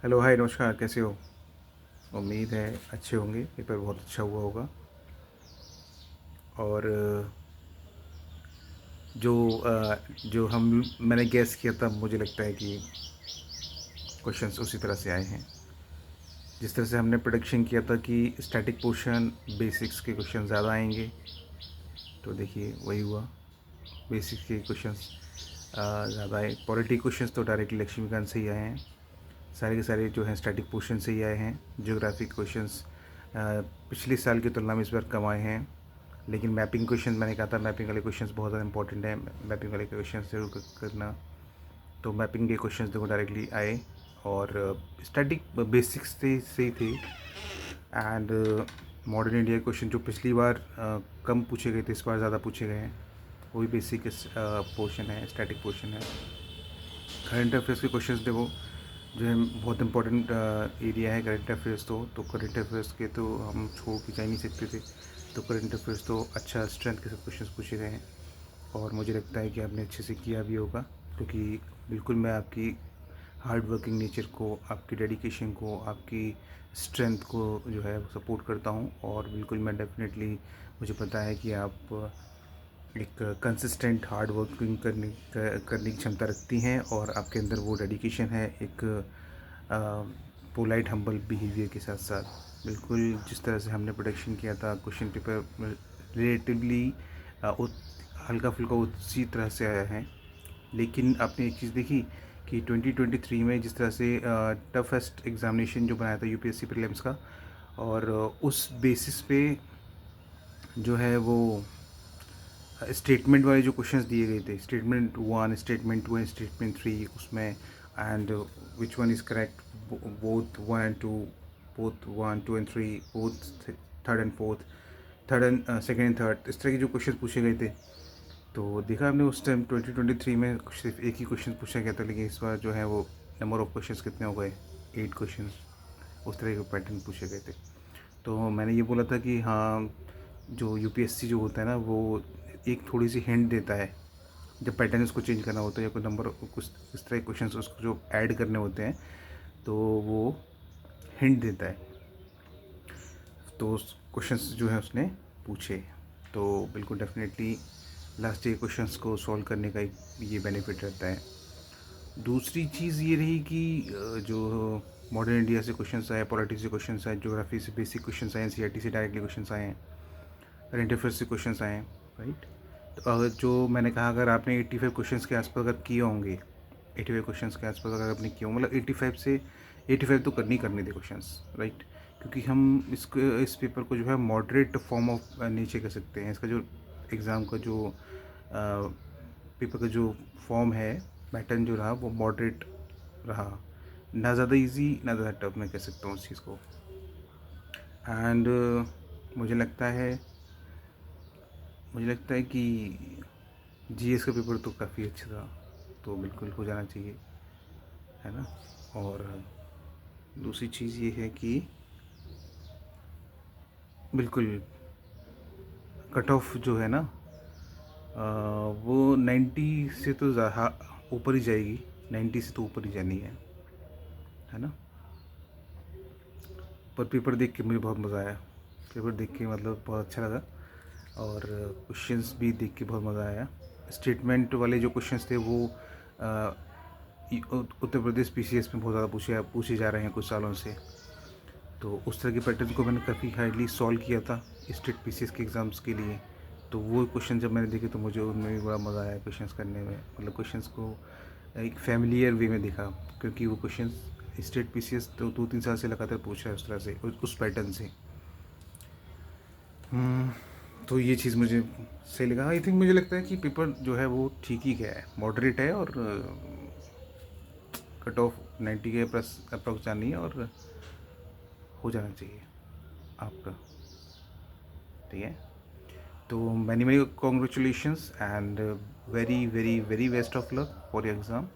Hello, हाय, नमस्कार, कैसे हो? उम्मीद है अच्छे होंगे, पेपर बहुत अच्छा हुआ होगा। और जो जो हम मैंने गैस किया था, मुझे लगता है कि क्वेश्चंस उसी तरह से आए हैं। जिस तरह से हमने प्रोडिक्शन किया था कि स्टैटिक पोर्शन बेसिक्स के क्वेश्चन ज़्यादा आएंगे, तो देखिए वही हुआ। बेसिक्स के क्वेश्चंस ज़्यादा आए। पॉलिटी क्वेश्चंस तो डायरेक्टली लक्ष्मीकांत से ही आए हैं। सारे के सारे जो हैं स्टैटिक पोर्शन से ही आए हैं। ज्योग्राफिक क्वेश्चंस पिछले साल की तुलना में इस बार कम आए हैं। लेकिन मैपिंग क्वेश्चन, मैंने कहा था मैपिंग वाले क्वेश्चंस बहुत ज़्यादा इंपॉर्टेंट है। मैपिंग वाले क्वेश्चन ज़रूर करना। तो मैपिंग के क्वेश्चंस देखो डायरेक्टली आए। और स्टैटिक बेसिक्स से ही थे। एंड मॉडर्न इंडिया क्वेश्चन जो पिछली बार कम पूछे गए थे, इस बार ज़्यादा पूछे गए हैं। वही बेसिक पोर्शन है, स्टैटिक पोर्शन है। करंट अफेयर्स के क्वेश्चंस देखो, जो है बहुत इंपॉर्टेंट एरिया है करंट अफेयर्स। तो करंट अफेयर्स के तो हम छोड़ के जा नहीं सकते थे। तो करंट अफेयर्स तो अच्छा स्ट्रेंथ के साथ क्वेश्चंस पूछे गए हैं। और मुझे लगता है कि आपने अच्छे से किया भी होगा, क्योंकि बिल्कुल मैं आपकी हार्ड वर्किंग नेचर को, आपकी डेडिकेशन को, आपकी स्ट्रेंथ को जो है सपोर्ट करता हूँ। और बिल्कुल मैं डेफिनेटली, मुझे पता है कि आप एक कंसिस्टेंट हार्ड वर्किंग करने की क्षमता रखती हैं। और आपके अंदर वो डेडिकेशन है, एक पोलाइट हम्बल बिहेवियर के साथ साथ। बिल्कुल जिस तरह से हमने प्रोडक्शन किया था, क्वेश्चन पेपर रिलेटिवली हल्का फुल्का उसी तरह से आया है। लेकिन आपने एक चीज़ देखी कि 2023 में जिस तरह से टफेस्ट एग्ज़ामिनेशन जो बनाया था यूपीएससी प्रीलिम्स का, और उस बेसिस पे जो है वो स्टेटमेंट वाले जो क्वेश्चंस दिए गए थे, statement one, statement two and statement three, उसमें and which one is correct, both one and two, both one two and three, both third and fourth, third and second and third, इस तरह के जो question पूछे गए थे। तो देखा आपने उस टाइम 2023 में सिर्फ एक ही क्वेश्चन पूछा गया था। लेकिन इस बार जो है वो नंबर ऑफ क्वेश्चंस कितने हो गए, 8 क्वेश्चन, उस तरह के पैटर्न पूछे गए थे। तो मैंने ये बोला था कि हाँ, जो यूपीएससी जो होता है ना, वो एक थोड़ी सी हिंट देता है जब पैटर्न उसको चेंज करना होता है, या कोई नंबर कुछ इस तरह के क्वेश्चन उसको जो ऐड करने होते हैं, तो वो हिंट देता है। तो क्वेश्चंस जो है उसने पूछे, तो बिल्कुल डेफिनेटली लास्ट ईयर क्वेश्चंस को सॉल्व करने का एक ये बेनिफिट रहता है। दूसरी चीज़ ये रही कि जो मॉडर्न इंडिया से क्वेश्चंस आए, पॉलिटिक्स से क्वेश्चंस आए, ज्योग्राफी से बेसिक क्वेश्चंस आए, एनसीईआरटी से डायरेक्टली क्वेश्चंस आए हैं, करंट अफेयर्स से क्वेश्चंस आए हैं, राइट। तो अगर जो मैंने कहा, अगर आपने 85 क्वेश्चंस के आसपास अगर किए होंगे, 85 क्वेश्चंस के आसपास अगर आपने किए होंगे, मतलब 85 से 85 तो करनी थे क्वेश्चंस, राइट। क्योंकि हम इस पेपर को जो है मॉडरेट फॉर्म ऑफ नीचे कर सकते हैं। इसका जो एग्ज़ाम का जो पेपर का जो फॉर्म है, पैटर्न जो रहा, वो मॉडरेट रहा। ना ज़्यादा इजी, ना ज़्यादा टफ, मैं कह सकता हूँ उस चीज़ को। एंड मुझे लगता है कि जीएस का पेपर तो काफ़ी अच्छा था, तो बिल्कुल हो जाना चाहिए, है ना। और दूसरी चीज़ ये है कि बिल्कुल कट ऑफ जो है ना, वो 90 से तो ऊपर ही जाएगी। 90 से तो ऊपर ही जानी है ना। पर पेपर देख के मुझे बहुत मज़ा आया। पेपर देख के मतलब बहुत अच्छा लगा। और क्वेश्चंस भी देख के बहुत मज़ा आया। स्टेटमेंट वाले जो क्वेश्चंस थे वो उत्तर प्रदेश पीसीएस में बहुत ज़्यादा पूछे जा रहे हैं कुछ सालों से। तो उस तरह के पैटर्न को मैंने काफ़ी हार्डली सॉल्व किया था स्टेट पीसीएस के एग्ज़ाम्स के लिए। तो वो क्वेश्चन जब मैंने देखे तो मुझे उनमें भी बड़ा मज़ा आया क्वेश्चंस करने में। मतलब क्वेश्चंस को एक फैमिलियर वे में देखा, क्योंकि वो क्वेश्चंस स्टेट पीसीएस तो 2-3 साल से लगातार पूछ रहा है उस तरह से, उस पैटर्न से। तो ये चीज़ मुझे सही लगा। आई थिंक, मुझे लगता है कि पेपर जो है वो ठीक ही गया है, मॉडरेट है। और कट ऑफ 90 के प्लस अप्रॉक्स जानी है, और हो जाना चाहिए आपका, ठीक है। तो many many congratulations and very very very best of luck for your exam.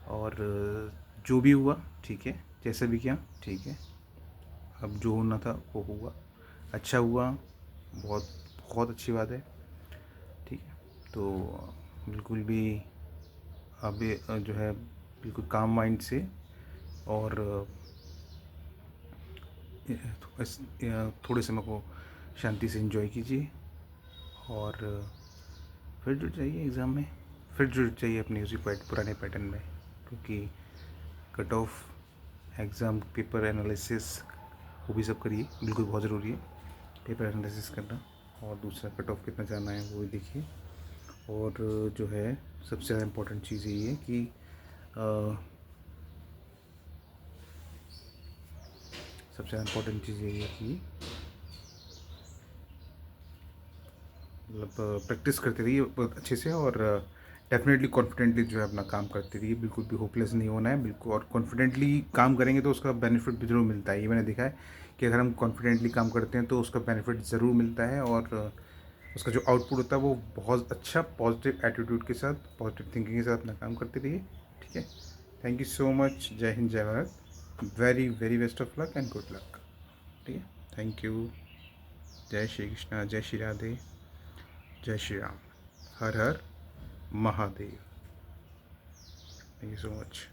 और जो भी हुआ ठीक है, जैसे भी किया ठीक है। अब जो होना था वो हुआ, अच्छा हुआ, बहुत बहुत अच्छी बात है, ठीक है। तो बिल्कुल भी अब जो है बिल्कुल काम माइंड से और थोड़े समय को शांति से एंजॉय कीजिए और फिर जुट जाइए एग्ज़ाम में, फिर जुट जाइए अपने उसी पुराने पैटर्न में, क्योंकि cut off exam paper analysis वो भी सब करिए, बिल्कुल बहुत ज़रूरी है पेपर एनालिसिस करना। और दूसरा कट ऑफ कितना जाना है वो भी देखिए। और जो है सबसे ज़्यादा इम्पोर्टेंट चीज़ यही है कि सबसे ज़्यादा इम्पोर्टेंट चीज़ यही है कि मतलब प्रैक्टिस करते रहिए बहुत अच्छे से, और डेफिनेटली कॉन्फिडेंटली जो है अपना काम करते रहिए, बिल्कुल भी होपलेस नहीं होना है बिल्कुल। और कॉन्फिडेंटली काम करेंगे तो उसका बेनिफिट भी ज़रूर मिलता है। ये मैंने देखा है कि अगर हम कॉन्फिडेंटली काम करते हैं तो उसका बेनिफिट ज़रूर मिलता है, और उसका जो आउटपुट होता है वो बहुत अच्छा पॉजिटिव एटीट्यूड के साथ, पॉजिटिव थिंकिंग के साथ अपना काम करते रहिए। ठीक है, थैंक यू सो मच। जय हिंद, जय Bharat. Very very best of luck and good luck. ठीक है, थैंक यू। जय श्री कृष्णा, जय श्री राधे, जय श्री राम, हर हर Mahadev. Thank you so much.